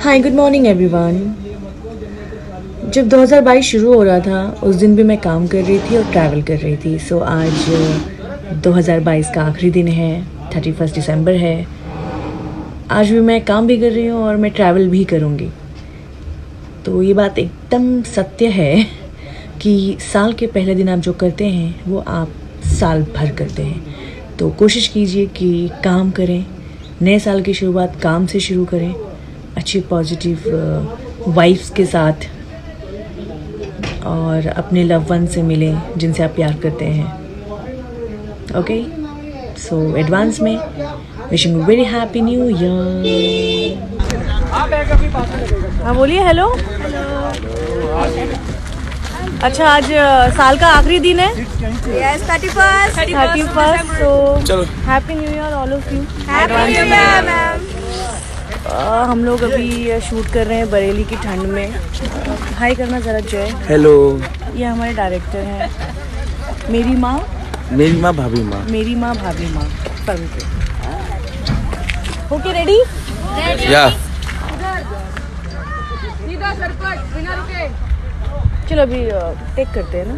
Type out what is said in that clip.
Hi good morning everyone. जब 2022 शुरू हो रहा था उस दिन भी मैं काम कर रही थी और ट्रैवल कर रही थी। सो आज 2022 का आखिरी दिन है, 31 दिसंबर है। आज भी मैं काम भी कर रही हूँ और मैं ट्रैवल भी करूँगी। तो ये बात एकदम सत्य है कि साल के पहले दिन आप जो करते हैं वो आप साल भर करते हैं। तो कोशिश कीजिए कि काम करें, नए साल की शुरुआत काम से शुरू करें, अच्छी पॉजिटिव वाइब्स के साथ, और अपने लव वन से मिलें जिनसे आप प्यार करते हैं। ओके, सो एडवांस में wishing very happy new year. हाँ बोलिए। हेलो। अच्छा, आज साल का आखिरी दिन है। Yes, 31st. So happy new year all of you. Happy New Year, ma'am. हम लोग अभी शूट कर रहे हैं बरेली की ठंड में। हाय करना जरा जय। हेलो। ये हमारे डायरेक्टर हैं। मेरी माँ भाभी माँ। मेरी माँ भाभी माँ फिल्म के। Okay, ready? या चलो अभी टेक करते हैं ना।